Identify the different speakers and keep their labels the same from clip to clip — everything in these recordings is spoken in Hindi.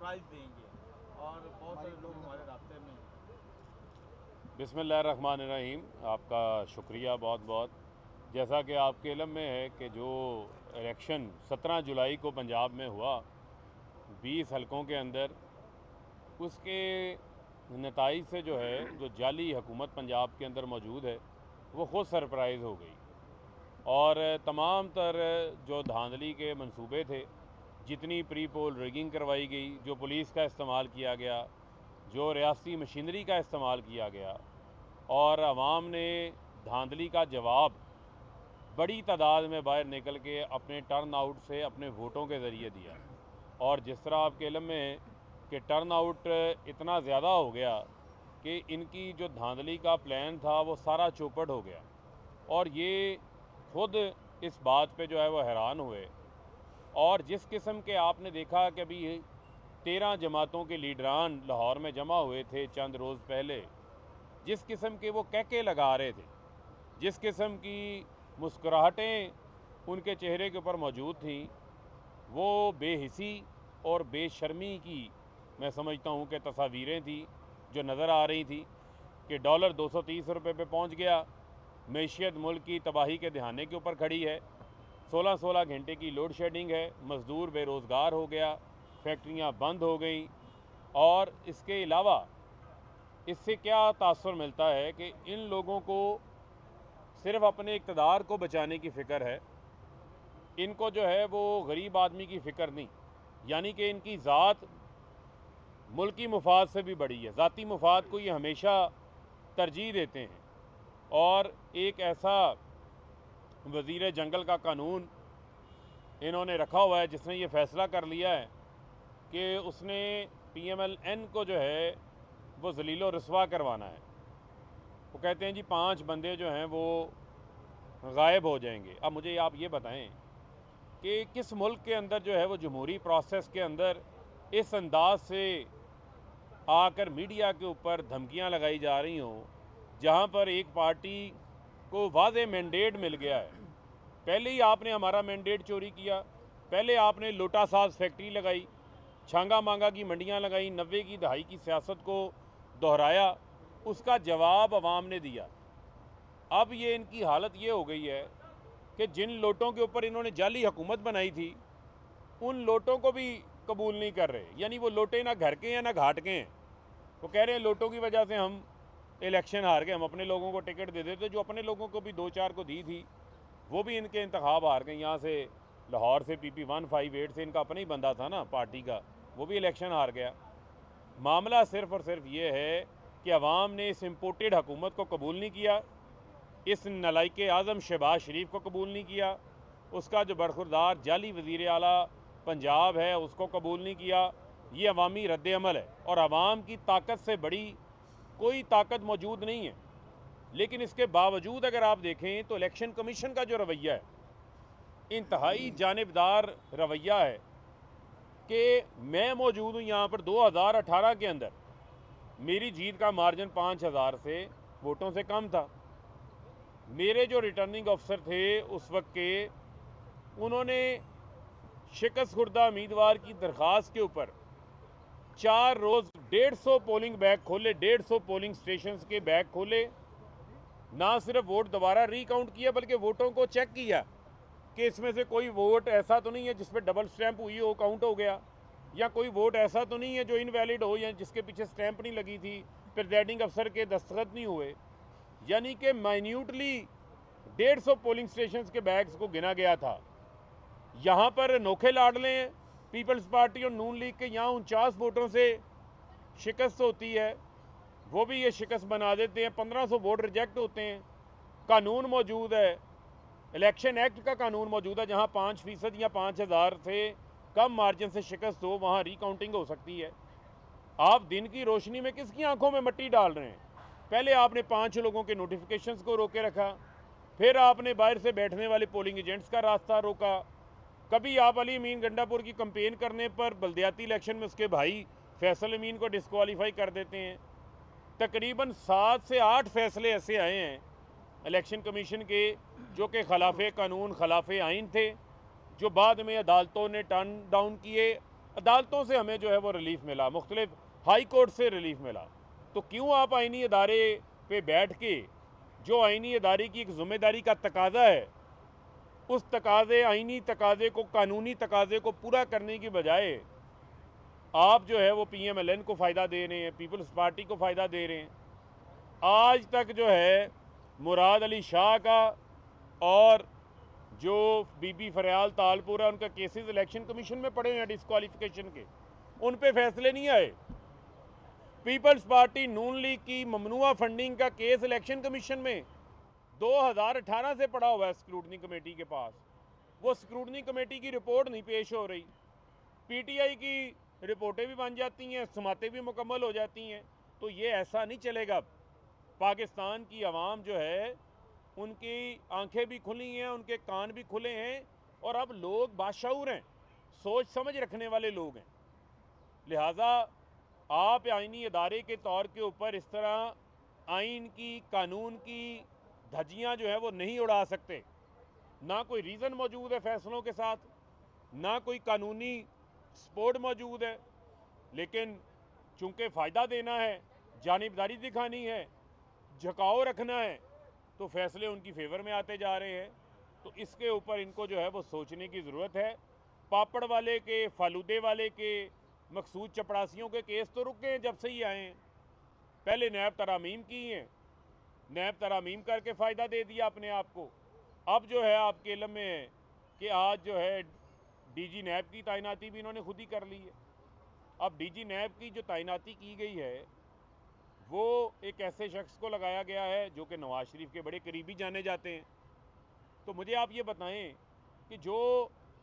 Speaker 1: सरप्राइज देंगे और बहुत सारे लोग हमारे रास्ते में हैं।
Speaker 2: बिस्मिल्लाहिर्रहमानिर्रहीम। आपका शुक्रिया बहुत बहुत। जैसा कि आपके इल्म में है कि जो इलेक्शन 17 जुलाई को पंजाब में हुआ 20 हलकों के अंदर, उसके नताइज से जो है जो जाली हुकूमत पंजाब के अंदर मौजूद है वो ख़ुद सरप्राइज़ हो गई और तमाम तर जो धांधली के मंसूबे थे, जितनी प्री पोल रिगिंग करवाई गई, जो पुलिस का इस्तेमाल किया गया, जो रियासती मशीनरी का इस्तेमाल किया गया और अवाम ने धांधली का जवाब बड़ी तादाद में बाहर निकल के अपने टर्न आउट से अपने वोटों के ज़रिए दिया। और जिस तरह आपके इल्म में है कि टर्न आउट इतना ज़्यादा हो गया कि इनकी जो धांधली का प्लान था वो सारा चौपट हो गया और ये खुद इस बात पे जो है वो हैरान हुए। और जिस किस्म के आपने देखा कि अभी 13 जमातों के लीडरान लाहौर में जमा हुए थे चंद रोज़ पहले, जिस किस्म के वो कहके लगा रहे थे, जिस किस्म की मुस्कुराहटें उनके चेहरे के ऊपर मौजूद थी, वो बेहिसी और बेशर्मी की मैं समझता हूँ कि तस्वीरें थी जो नज़र आ रही थी कि डॉलर 230 रुपये पे पहुँच गया, मैशियत मुल्क की तबाही के दहाने के ऊपर खड़ी है, 16-16 घंटे की लोड शेडिंग है, मज़दूर बेरोज़गार हो गया, फैक्ट्रियाँ बंद हो गई। और इसके अलावा इससे क्या तासुर मिलता है कि इन लोगों को सिर्फ अपने इक़्तिदार को बचाने की फ़िक्र है, इनको जो है वो गरीब आदमी की फ़िक्र नहीं, यानी कि इनकी ज़ात मुल्की मुफाद से भी बड़ी है। ज़ाती मुफाद को ये हमेशा तरजीह देते हैं और एक ऐसा वज़ीर जंगल का कानून इन्होंने रखा हुआ है जिसने ये फ़ैसला कर लिया है कि उसने PMLN को जो है वो ज़लील व रसवा करवाना है। वो कहते हैं जी 5 बंदे जो हैं वो गायब हो जाएंगे। अब मुझे आप ये बताएं कि किस मुल्क के अंदर जो है वो जमहूरी प्रोसेस के अंदर इस अंदाज से आकर मीडिया के ऊपर धमकियां लगाई जा रही हों, जहां पर एक पार्टी को वाज़े मैंडेट मिल गया है। पहले ही आपने हमारा मैंडेट चोरी किया, पहले आपने लोटा साज फैक्ट्री लगाई, छांगा मांगा की मंडियां लगाई, 90 की दहाई की सियासत को दोहराया, उसका जवाब अवाम ने दिया। अब ये इनकी हालत ये हो गई है कि जिन लोटों के ऊपर इन्होंने जाली हुकूमत बनाई थी उन लोटों को भी कबूल नहीं कर रहे। यानी वो लोटे ना घर के हैं ना घाट के हैं। वो कह रहे हैं लोटों की वजह से हम इलेक्शन हार गए, हम अपने लोगों को टिकट दे देते। जो अपने लोगों को भी 2-4 को दी थी वो भी इनके इंतखाब हार गए। यहाँ से लाहौर से PP 158 से इनका अपना ही बंदा था ना पार्टी का, वो भी इलेक्शन हार गया। मामला सिर्फ़ और सिर्फ ये है कि अवाम ने इस इम्पोर्टेड हुकूमत को कबूल नहीं किया, इस नलाइक आज़म शहबाज शरीफ को कबूल नहीं किया, उसका जो बरखुरदार जाली वज़ीर आला पंजाब है उसको कबूल नहीं किया। ये अवामी रद्द अमल है और अवाम की ताकत से बड़ी कोई ताकत मौजूद नहीं है। लेकिन इसके बावजूद अगर आप देखें तो इलेक्शन कमीशन का जो रवैया है, इंतहाई जानिबदार रवैया है कि मैं मौजूद हूँ यहाँ पर 2018 के अंदर मेरी जीत का मार्जिन 5000 से वोटों से कम था। मेरे जो रिटर्निंग अफसर थे उस वक्त के, उन्होंने शिकस्त खुर्दा उम्मीदवार की दरख्वास्त के ऊपर 4 रोज़ 150 पोलिंग बैग खोले, 150 पोलिंग स्टेशंस के बैग खोले। ना सिर्फ वोट दोबारा रिकाउंट किया बल्कि वोटों को चेक किया कि इसमें से कोई वोट ऐसा तो नहीं है जिस पर डबल स्टैंप हुई हो, काउंट हो गया, या कोई वोट ऐसा तो नहीं है जो इनवैलिड हो या जिसके पीछे स्टैंप नहीं लगी थी, प्रिजाइडिंग अफसर के दस्तखत नहीं हुए। यानी कि माइन्यूटली 150 पोलिंग स्टेशंस के बैग्स को गिना गया था। यहाँ पर अनोखे लाडले हैं पीपल्स पार्टी और नून लीग के, यहाँ 49 वोटों से शिकस्त होती है, वो भी ये शिकस्त बना देते हैं। 1500 वोट रिजेक्ट होते हैं। कानून मौजूद है, इलेक्शन एक्ट का कानून मौजूद है, जहाँ 5% या 5000 से कम मार्जिन से शिकस्त हो वहाँ रिकाउंटिंग हो सकती है। आप दिन की रोशनी में किसकी आंखों में मिट्टी डाल रहे हैं? पहले आपने 5 लोगों के नोटिफिकेशंस को रोके रखा, फिर आपने बाहर से बैठने वाले पोलिंग एजेंट्स का रास्ता रोका। कभी आप अली अमीन गंडापुर की कंपेन करने पर बल्दियाती इलेक्शन में उसके भाई फैसल अमीन को डिस्क्वालीफाई कर देते हैं। तकरीबन 7 से 8 फैसले ऐसे आए हैं इलेक्शन कमीशन के जो कि खिलाफ कानून खिलाफ आइन थे, जो बाद में अदालतों ने टर्न डाउन किए अदालतों से हमें जो है वो रिलीफ मिला, मुख्तलिफ हाई कोर्ट से रिलीफ मिला। तो क्यों आप आइनी अदारे पे बैठ के जो आइनी अदारे की एक ज़िम्मेदारी का तकाजा है, उस तकाजे, आइनी तकाजे को, कानूनी तकाजे को पूरा करने की बजाय आप जो है वो PMLN को फ़ायदा दे रहे हैं, पीपल्स पार्टी को फ़ायदा दे रहे हैं। आज तक जो है मुराद अली शाह का और जो बीबी फरियाल तालपुरा, उनका केसेस इलेक्शन कमीशन में पड़े हुए हैं डिस्क्वालिफिकेशन के, उन पे फैसले नहीं आए। पीपल्स पार्टी नून लीग की ममनुआ फंडिंग का केस इलेक्शन कमीशन में 2018 से पड़ा हुआ है स्क्रूटनी कमेटी के पास। वो स्क्रूटनी कमेटी की रिपोर्ट नहीं पेश हो रही। PTI की रिपोर्टें भी बन जाती हैं, समातें भी मुकम्मल हो जाती हैं। तो ये ऐसा नहीं चलेगा। पाकिस्तान की आवाम जो है, उनकी आंखें भी खुली हैं, उनके कान भी खुले हैं, और अब लोग बाशऊर हैं, सोच समझ रखने वाले लोग हैं। लिहाजा आप आइनी अदारे के तौर के ऊपर इस तरह आइन की, कानून की धज्जियाँ जो है वो नहीं उड़ा सकते। ना कोई रीज़न मौजूद है फैसलों के साथ, ना कोई कानूनी सपोर्ट मौजूद है, लेकिन चूँकि फ़ायदा देना है, जानिबदारी दिखानी है, झुकाव रखना है, तो फैसले उनकी फेवर में आते जा रहे हैं। तो इसके ऊपर इनको जो है वो सोचने की ज़रूरत है। पापड़ वाले के, फालूदे वाले के, मकसूद चपड़ासियों के केस तो रुक गए जब से ही आए हैं। पहले नैब तरामीम की हैं, नैब तरामीम करके फ़ायदा दे दिया अपने आप को। अब जो है आपके इल्म में है कि आज जो है DG नैब की तैनाती भी इन्होंने खुद ही कर ली है। अब DG नैब की जो तैनाती की गई है वो एक ऐसे शख्स को लगाया गया है जो कि नवाज शरीफ के बड़े करीबी जाने जाते हैं। तो मुझे आप ये बताएं कि जो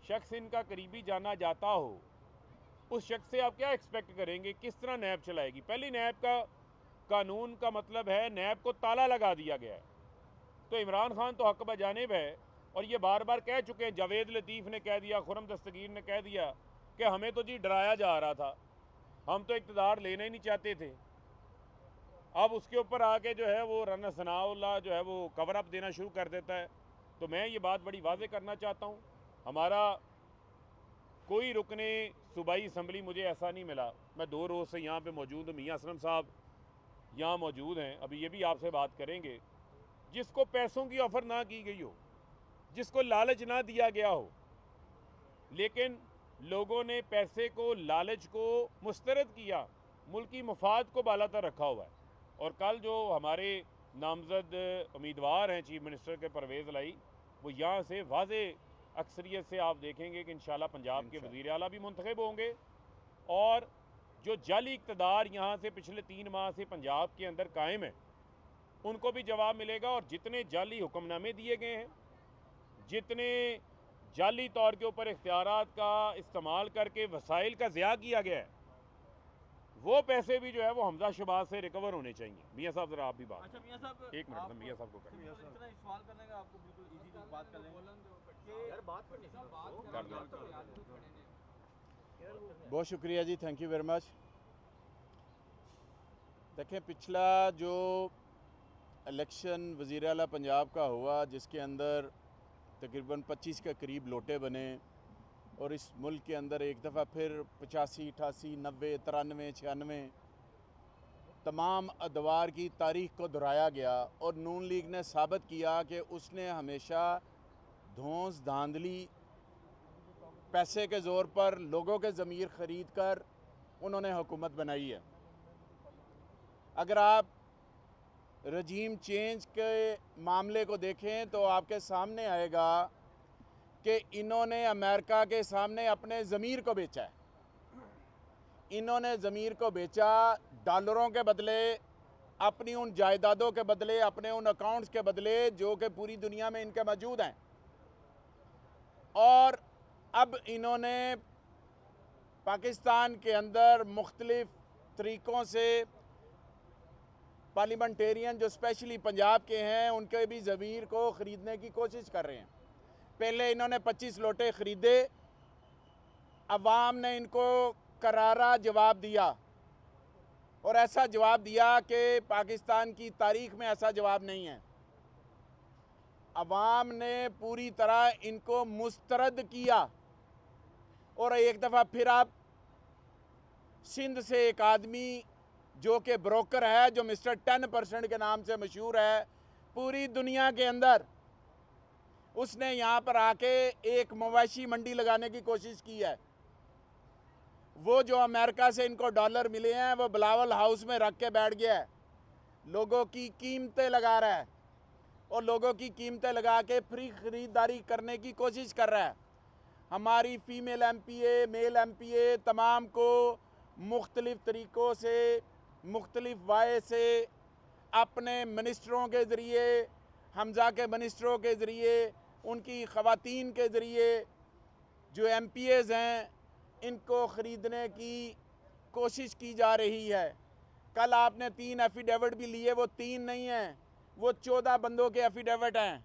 Speaker 2: शख्स इनका करीबी जाना जाता हो, उस शख्स से आप क्या एक्सपेक्ट करेंगे? किस तरह नैब चलाएगी? पहली नैब का कानून का मतलब है नैब को ताला लगा दिया गया है। तो इमरान खान तो हक बजानिब है, और ये बार बार कह चुके हैं। जावेद लतीफ़ ने कह दिया, खुरम दस्तगीर ने कह दिया कि हमें तो जी डराया जा रहा था, हम तो इक़्तिदार लेना ही नहीं चाहते थे। अब उसके ऊपर आके जो है वो राना सनाउल्लाह जो है वो कवर अप देना शुरू कर देता है। तो मैं ये बात बड़ी वाज़ेह करना चाहता हूँ, हमारा कोई रुकने सूबाई असम्बली मुझे ऐसा नहीं मिला। मैं 2 रोज़ से यहाँ पे मौजूद हूँ, मियाँ असलम साहब यहाँ मौजूद हैं, अभी ये भी आपसे बात करेंगे। जिसको पैसों की ऑफ़र ना की गई हो, जिसको लालच ना दिया गया हो, लेकिन लोगों ने पैसे को, लालच को मुस्तरद किया, मुल्की मफाद को बालातर रखा हुआ है। और कल जो हमारे नामजद उम्मीदवार हैं चीफ मिनिस्टर के, परवेज़ लाई, वो यहाँ से वाज़े अक्सरियत से आप देखेंगे कि इंशाल्लाह पंजाब के वज़ीर आला भी मुंतखब होंगे, और जो जाली इक़्तिदार यहाँ से पिछले 3 माह से पंजाब के अंदर कायम है, उनको भी जवाब मिलेगा। और जितने जाली हुक्मनामे दिए गए हैं, जितने जाली तौर के ऊपर इख्तियारात का इस्तेमाल करके वसाइल का ज़िया किया गया है, वो पैसे भी जो है वो हमजा शबाज से रिकवर होने चाहिए। मियाँ साहब ज़रा आप भी बात।
Speaker 1: अच्छा मियाँ साहब,
Speaker 2: एक मिनट तो मियाँ साहब को करें।
Speaker 1: इतना सवाल करने का आपको बिल्कुल इजी बात कर लेंगे कि
Speaker 3: बहुत शुक्रिया जी, थैंक यू वेरी मच। देखें, पिछला जो इलेक्शन वज़ीर आला पंजाब का हुआ, जिसके अंदर तकरीबन 25 के करीब लोटे बने, और इस मुल्क के अंदर एक दफ़ा फिर 85, 88, 90, 93, 96 तमाम अदवार की तारीख़ को दोहराया गया, और नून लीग ने साबित किया कि उसने हमेशा धौंस धांधली, पैसे के ज़ोर पर लोगों के ज़मीर ख़रीद कर उन्होंने हुकूमत बनाई है। अगर आप रजीम चेंज के मामले को देखें तो आपके सामने आएगा कि इन्होंने अमेरिका के सामने अपने ज़मीर को बेचा है। इन्होंने ज़मीर को बेचा डॉलरों के बदले, अपनी उन जायदादों के बदले, अपने उन अकाउंट्स के बदले जो कि पूरी दुनिया में इनके मौजूद हैं। और अब इन्होंने पाकिस्तान के अंदर मुख्तलिफ तरीक़ों से पार्लियामेंटेरियन जो स्पेशली पंजाब के हैं, उनके भी ज़मीर को ख़रीदने की कोशिश कर रहे हैं। पहले इन्होंने 25 लोटे ख़रीदे, अवाम ने इनको करारा जवाब दिया, और ऐसा जवाब दिया कि पाकिस्तान की तारीख़ में ऐसा जवाब नहीं है। अवाम ने पूरी तरह इनको मुस्तरद किया, और एक दफ़ा फिर आप सिंध से एक आदमी जो कि ब्रोकर है, जो मिस्टर 10% के नाम से मशहूर है पूरी दुनिया के अंदर, उसने यहाँ पर आके एक मवेशी मंडी लगाने की कोशिश की है। वो जो अमेरिका से इनको डॉलर मिले हैं वो बिलावल हाउस में रख के बैठ गया है, लोगों की कीमतें लगा रहा है और लोगों की कीमतें लगा के फ्री खरीदारी करने की कोशिश कर रहा है। हमारी फीमेल MPA, मेल MPA तमाम को मुख्तलिफ़ तरीक़ों से, मुख्तलिफ़ वाये से अपने मिनिस्टरों के ज़रिए, हमज़ा के मिनिस्टरों के ज़रिए, उनकी ख़वातीन के ज़रिए जो MPAs हैं इनको ख़रीदने की कोशिश की जा रही है। कल आपने 3 एफिडेविट भी लिए, वो 3 नहीं हैं, वो 14 बंदों के एफिडेविट हैं,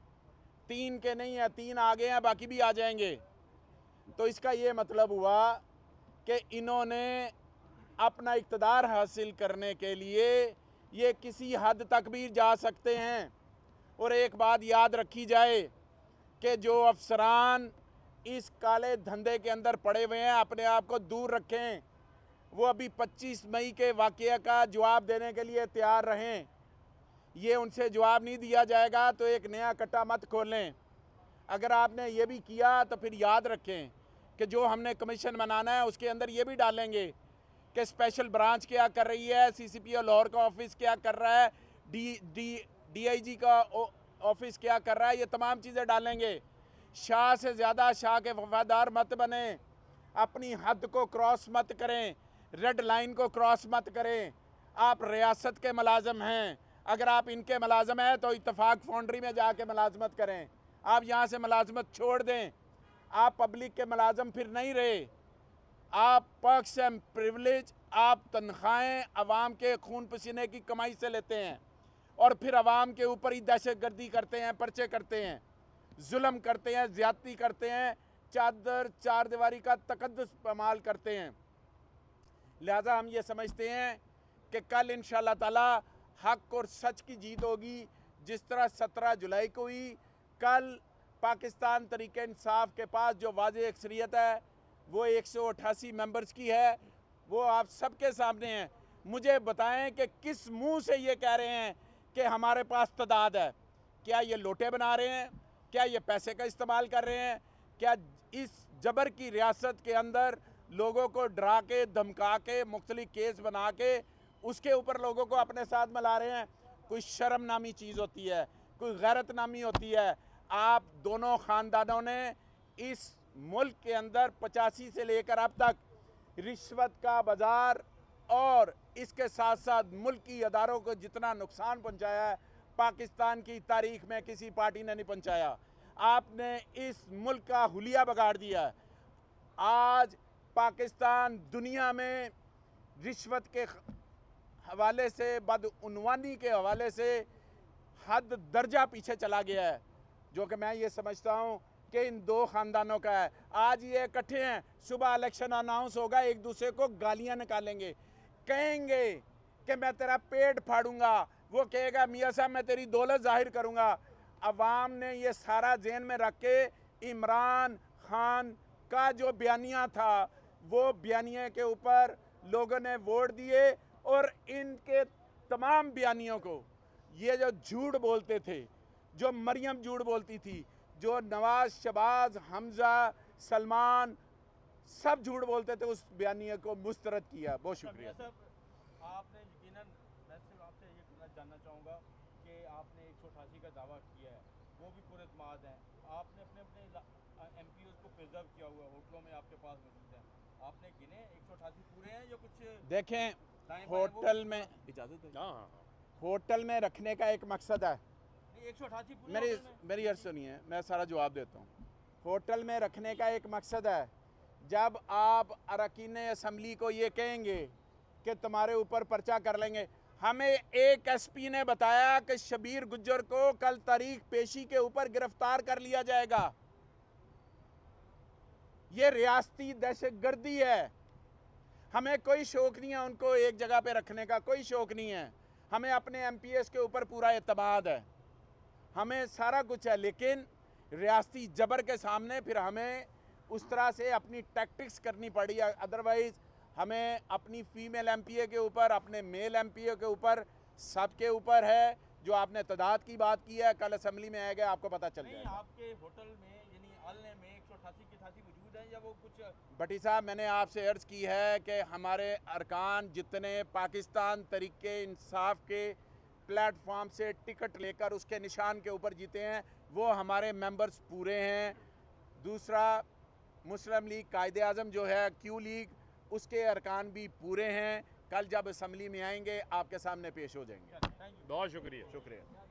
Speaker 3: 3 के नहीं हैं, 3 आ गए हैं, बाकी भी आ जाएंगे। तो इसका ये मतलब हुआ कि इन्होंने अपना इक़्तिदार हासिल करने के लिए ये किसी हद तक भी जा सकते हैं। और एक बात याद रखी जाए कि जो अफसरान इस काले धंधे के अंदर पड़े हुए हैं अपने आप को दूर रखें। वो अभी 25 मई के वाक़या का जवाब देने के लिए तैयार रहें। ये उनसे जवाब नहीं दिया जाएगा तो एक नया कट्टा मत खोलें। अगर आपने ये भी किया तो फिर याद रखें कि जो हमने कमीशन बनाना है उसके अंदर ये भी डालेंगे कि स्पेशल ब्रांच क्या कर रही है, CCPO लाहौर का ऑफिस क्या कर रहा है, DIG का ऑफिस क्या कर रहा है, ये तमाम चीज़ें डालेंगे। शाह से ज़्यादा शाह के वफादार मत बने, अपनी हद को क्रॉस मत करें, रेड लाइन को क्रॉस मत करें। आप रियासत के मुलाजम हैं, अगर आप इनके मुलाजम हैं तो इत्तेफाक फाउंड्री में जाके मुलाजमत करें। आप यहाँ से मुलाजमत छोड़ दें, आप पब्लिक के मुलाजम फिर नहीं रहे। आप पर्क्स एंड प्रिविलेज, आप तनख्वाहें अवाम के खून पसीने की कमाई से लेते हैं और फिर अवाम के ऊपर ही दहशतगर्दी करते हैं, पर्चे करते हैं, जुल्म करते हैं, ज़्यादती करते हैं, चादर चार दीवारी का तकद्दुस इस्तेमाल करते हैं। लिहाजा हम ये समझते हैं कि कल इंशाअल्लाह ताला हक और सच की जीत होगी। जिस तरह 17 जुलाई को हुई, कल पाकिस्तान तरीके इंसाफ के पास जो वाज़ेह अक्सरियत है वो 188 मेंबर्स की है, वो आप सबके सामने है। मुझे बताएं कि किस मुंह से ये कह रहे हैं कि हमारे पास तदाद है। क्या ये लोटे बना रहे हैं? क्या ये पैसे का इस्तेमाल कर रहे हैं? क्या इस जबर की रियासत के अंदर लोगों को डरा के, धमका के, मुख्तलिफ केस बना के उसके ऊपर लोगों को अपने साथ मिला रहे हैं? कोई शर्म नामी चीज़ होती है, कोई गैरत नामी होती है। आप दोनों ख़ानदानों ने इस मुल्क के अंदर 85 से लेकर अब तक रिश्वत का बाज़ार और इसके साथ साथ मुल्की अदारों को जितना नुकसान पहुंचाया है पाकिस्तान की तारीख में किसी पार्टी ने नहीं पहुंचाया। आपने इस मुल्क का हुलिया बिगाड़ दिया है। आज पाकिस्तान दुनिया में रिश्वत के हवाले से, बदउनवानी के हवाले से हद दर्जा पीछे चला गया है, जो कि मैं ये समझता हूँ कि इन दो ख़ानदानों का है। आज ये इकट्ठे हैं, सुबह इलेक्शन अनाउंस होगा, एक दूसरे को गालियाँ निकालेंगे, कहेंगे कि मैं तेरा पेट फाड़ूंगा, वो कहेगा मियाँ साहब मैं तेरी दौलत जाहिर करूँगा। अवाम ने ये सारा जेहन में रख के इमरान खान का जो बयानिया था वो बयानिए के ऊपर लोगों ने वोट दिए और इनके तमाम बयानियों को, ये जो झूठ बोलते थे, जो मरियम झूठ बोलती थी, जो नवाज, शहबाज, हमजा, सलमान सब झूठ बोलते थे, उस बयानिए को मुस्तरद किया। बहुत शुक्रिया।
Speaker 1: आपने यकीनन, मैं सिर्फ आपसे ये जानना चाहूँगा कि आपने 188 का दावा किया है, वो भी पुरएतमाद हैं। आपने अपने MPOs को प्रिजर्व किया हुआ है, होटलों में आपके पास मौजूद है, आपने गिने 188 पूरे हैं या कुछ?
Speaker 3: देखें, होटल में इजाज़त है, होटल में रखने का एक मकसद है।
Speaker 1: 188
Speaker 3: मेरी अर्ज़ सुनिए, मैं सारा जवाब देता हूँ। होटल में रखने का एक मकसद है। जब आप अरकान असम्बली को ये कहेंगे कि तुम्हारे ऊपर पर्चा कर लेंगे, हमें एक SP ने बताया कि शबीर गुज्जर को कल तारीख पेशी के ऊपर गिरफ्तार कर लिया जाएगा। ये रियासती दहशतगर्दी है। हमें कोई शौक नहीं है उनको एक जगह पे रखने का, कोई शौक नहीं है। हमें अपने MPS के ऊपर पूरा एतमाद है, हमें सारा कुछ है, लेकिन रियासती जबर के सामने फिर हमें उस तरह से अपनी टैक्टिक्स करनी पड़ी। अदरवाइज़ हमें अपनी फीमेल एमपीए के ऊपर, अपने मेल एमपीए के ऊपर, सबके ऊपर है। जो आपने तादाद की बात की है, कल असेंबली में आएगा, आपको पता चल
Speaker 1: नहीं,
Speaker 3: जाएगा।
Speaker 1: आपके होटल में यानी अलने में 188 की 88 मौजूद हैं या वो कुछ?
Speaker 3: भट्टी साहब, मैंने आपसे अर्ज़ की है कि हमारे अरकान जितने पाकिस्तान तरीके इंसाफ के प्लेटफॉर्म से टिकट लेकर उसके निशान के ऊपर जीते हैं, वो हमारे मेंबर्स पूरे हैं। दूसरा, मुस्लिम लीग कायदे आज़म जो है क्यू लीग, उसके अरकान भी पूरे हैं। कल जब असम्बली में आएंगे आपके सामने पेश हो जाएंगे।
Speaker 1: Thank you.
Speaker 2: बहुत शुक्रिया।
Speaker 3: शुक्रिया।